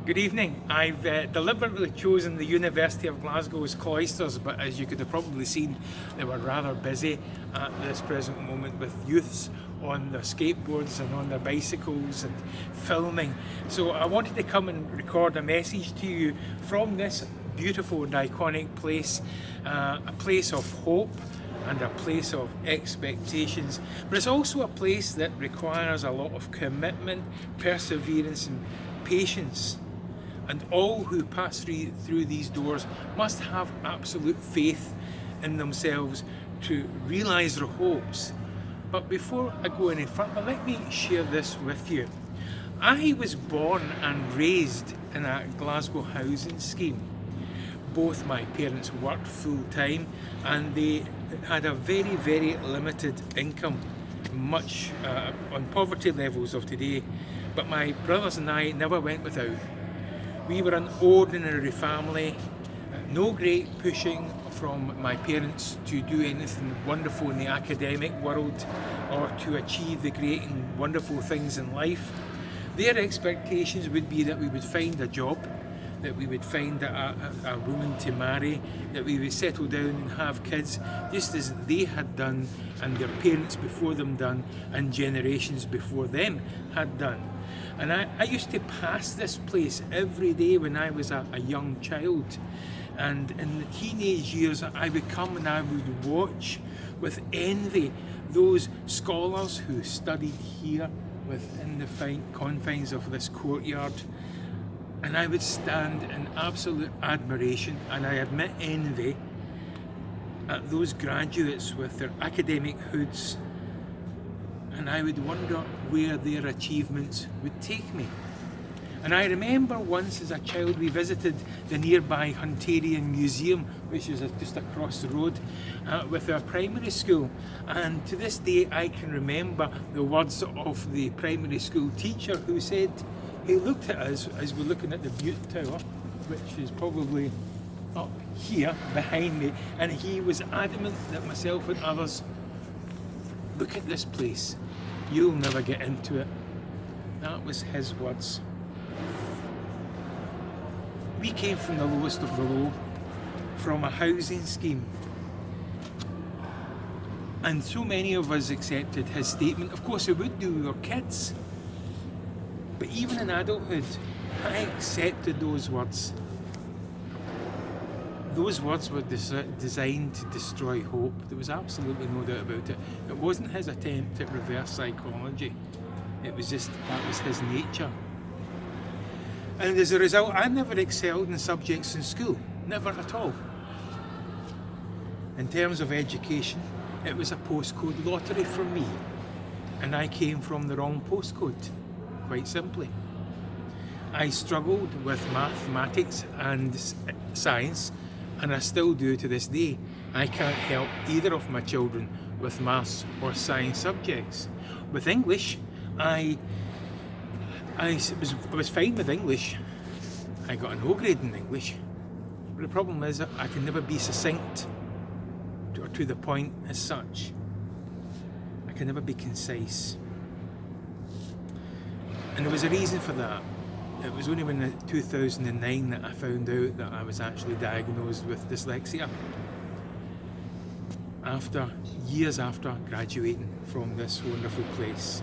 Good evening. I've deliberately chosen the University of Glasgow's Cloisters, but as you could have probably seen, they were rather busy at this present moment with youths on their skateboards and on their bicycles and filming. So I wanted to come and record a message to you from this beautiful and iconic place, a place of hope and a place of expectations, but it's also a place that requires a lot of commitment, perseverance and patience. And all who pass through these doors must have absolute faith in themselves to realise their hopes. But before I go any further, let me share this with you. I was born and raised in a Glasgow housing scheme. Both my parents worked full time and they had a very, very limited income, much on poverty levels of today. But my brothers and I never went without. We were an ordinary family, no great pushing from my parents to do anything wonderful in the academic world or to achieve the great and wonderful things in life. Their expectations would be that we would find a job, that we would find a woman to marry, that we would settle down and have kids, just as they had done and their parents before them done and generations before them had done. And I used to pass this place every day when I was a young child. And in the teenage years, I would come and I would watch with envy those scholars who studied here within the fine confines of this courtyard. And I would stand in absolute admiration, and I admit envy, at those graduates with their academic hoods. And I would wonder where their achievements would take me. And I remember once as a child we visited the nearby Hunterian Museum, which is just across the road, with our primary school. And to this day I can remember the words of the primary school teacher who said, he looked at us as we're looking at the Butte Tower, which is probably up here behind me, and he was adamant that myself and others, look at this place, you'll never get into it. That was his words. We came from the lowest of the low, from a housing scheme. And so many of us accepted his statement. Of course we would do, we were kids. But even in adulthood, I accepted those words. Those words were designed to destroy hope. There was absolutely no doubt about it. It wasn't his attempt at reverse psychology. It was just, that was his nature. And as a result, I never excelled in subjects in school. Never at all. In terms of education, it was a postcode lottery for me. And I came from the wrong postcode, quite simply. I struggled with mathematics and science, and I still do to this day. I can't help either of my children with maths or science subjects. With English, I was fine with English. I got an O grade in English. But the problem is that I can never be succinct or to the point as such. I can never be concise. And there was a reason for that. It was only in 2009 that I found out that I was actually diagnosed with dyslexia. Years after graduating from this wonderful place.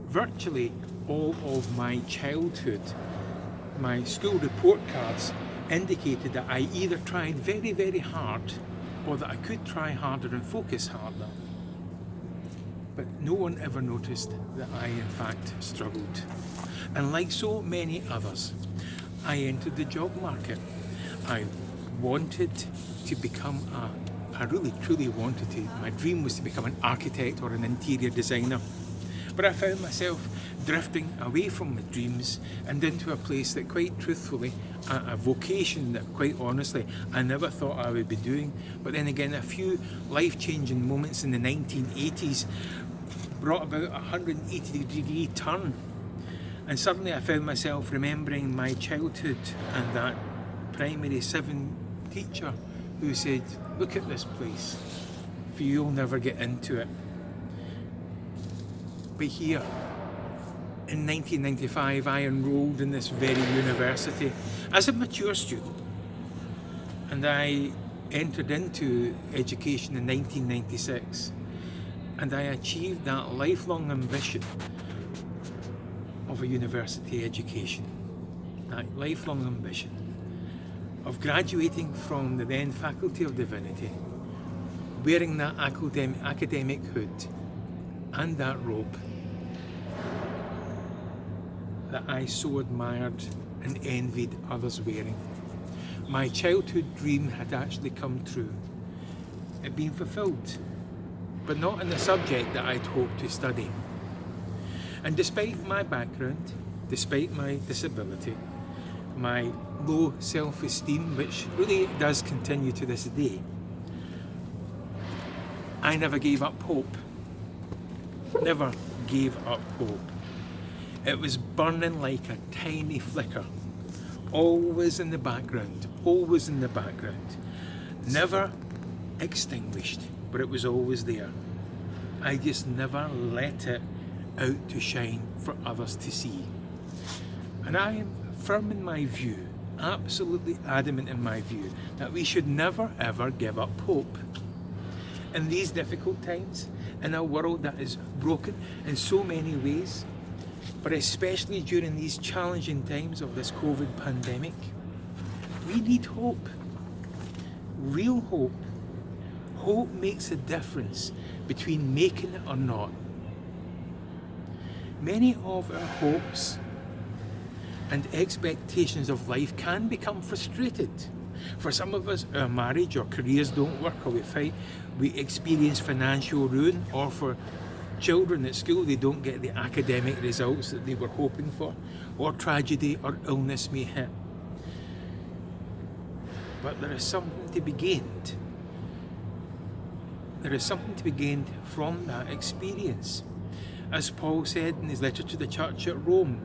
Virtually all of my childhood, my school report cards indicated that I either tried very, very hard or that I could try harder and focus harder. But no one ever noticed that I in fact struggled. And like so many others, I entered the job market. I wanted to become I really truly wanted to. My dream was to become an architect or an interior designer. But I found myself drifting away from my dreams and into a place that quite truthfully, a vocation that quite honestly I never thought I would be doing. But then again, a few life-changing moments in the 1980s brought about a 180-degree turn. And suddenly I found myself remembering my childhood and that primary 7 teacher who said, look at this place, for you'll never get into it. But here, in 1995, I enrolled in this very university as a mature student, and I entered into education in 1996, and I achieved that lifelong ambition of a university education, that lifelong ambition of graduating from the then Faculty of Divinity, wearing that academic hood and that robe that I so admired and envied others wearing. My childhood dream had actually come true. It had been fulfilled, but not in the subject that I'd hoped to study. And despite my background, despite my disability, my low self-esteem, which really does continue to this day, I never gave up hope. Never gave up hope. It was burning like a tiny flicker, always in the background, always in the background. Never extinguished, but it was always there. I just never let it out to shine for others to see. And I am firm in my view, absolutely adamant in my view, that we should never ever give up hope. In these difficult times, in a world that is broken in so many ways, but especially during these challenging times of this COVID pandemic, we need hope. Real hope. Hope makes a difference between making it or not. Many of our hopes and expectations of life can become frustrated. For some of us, our marriage or careers don't work, or we experience financial ruin, or for children at school, they don't get the academic results that they were hoping for, or tragedy or illness may hit. But there is something to be gained. There is something to be gained from that experience. As Paul said in his letter to the church at Rome,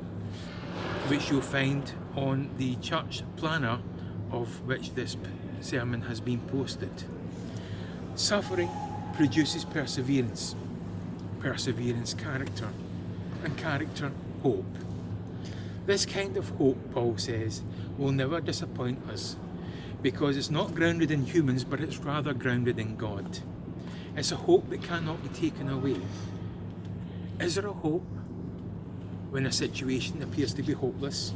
which you'll find on the church planner of which this sermon has been posted. Suffering produces perseverance. Perseverance, character, and character, hope. This kind of hope, Paul says, will never disappoint us, because it's not grounded in humans, but it's rather grounded in God. It's a hope that cannot be taken away. Is there a hope when a situation appears to be hopeless?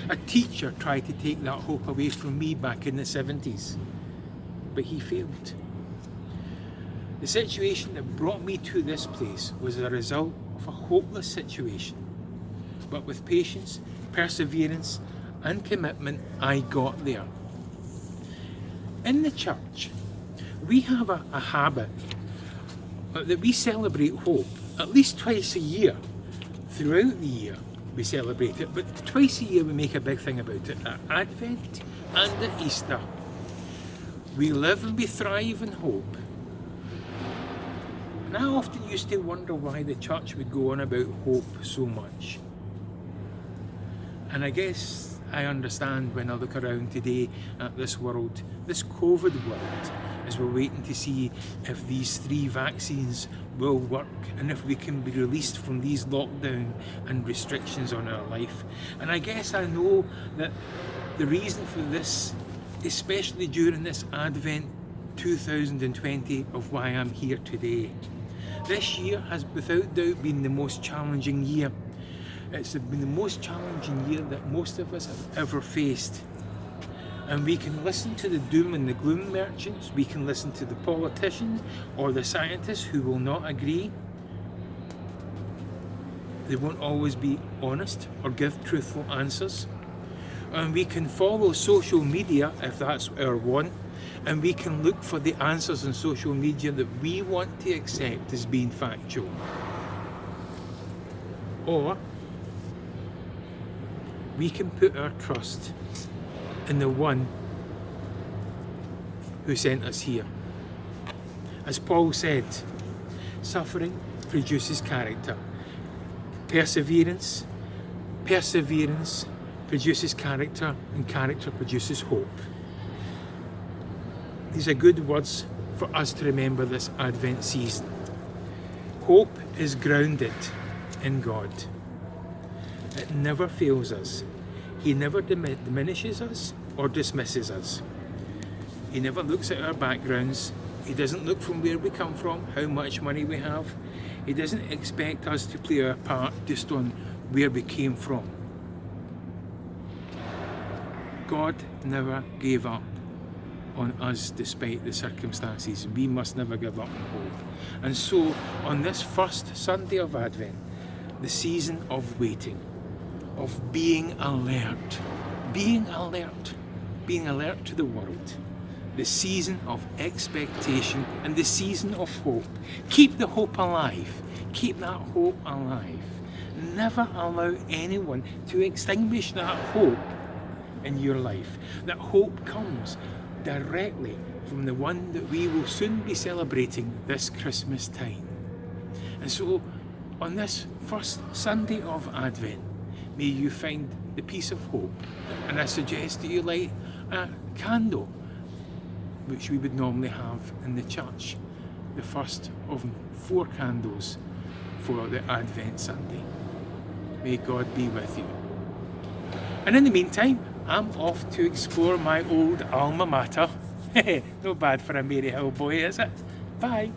A teacher tried to take that hope away from me back in the 70s, but he failed. The situation that brought me to this place was a result of a hopeless situation. But with patience, perseverance, and commitment, I got there. In the church, we have a habit that we celebrate hope at least twice a year. Throughout the year, we celebrate it, but twice a year we make a big thing about it, at Advent and at Easter. We live and we thrive in hope. And I often used to wonder why the church would go on about hope so much. And I guess I understand when I look around today at this world, this COVID world, as we're waiting to see if these 3 vaccines will work and if we can be released from these lockdown and restrictions on our life. And I guess I know that the reason for this, especially during this Advent 2020, of why I'm here today. This year has without doubt been the most challenging year. It's been the most challenging year that most of us have ever faced. And we can listen to the doom and the gloom merchants, we can listen to the politicians or the scientists who will not agree. They won't always be honest or give truthful answers. And we can follow social media if that's our want, and we can look for the answers on social media that we want to accept as being factual. Or we can put our trust in the one who sent us here. As Paul said, suffering produces character. Perseverance produces character, and character produces hope. These are good words for us to remember this Advent season. Hope is grounded in God. It never fails us. He never diminishes us or dismisses us. He never looks at our backgrounds. He doesn't look from where we come from, how much money we have. He doesn't expect us to play our part just on where we came from. God never gave up on us despite the circumstances. We must never give up on hope. And so, on this first Sunday of Advent, the season of waiting, of being alert to the world, the season of expectation and the season of hope. Keep the hope alive. Keep that hope alive. Never allow anyone to extinguish that hope in your life. That hope comes directly from the one that we will soon be celebrating this Christmas time. And so, on this first Sunday of Advent, may you find the peace of hope. And I suggest that you light a candle, which we would normally have in the church, the first of 4 candles for the Advent Sunday. May God be with you. And in the meantime, I'm off to explore my old alma mater. No bad for a Maryhill boy, is it? Bye.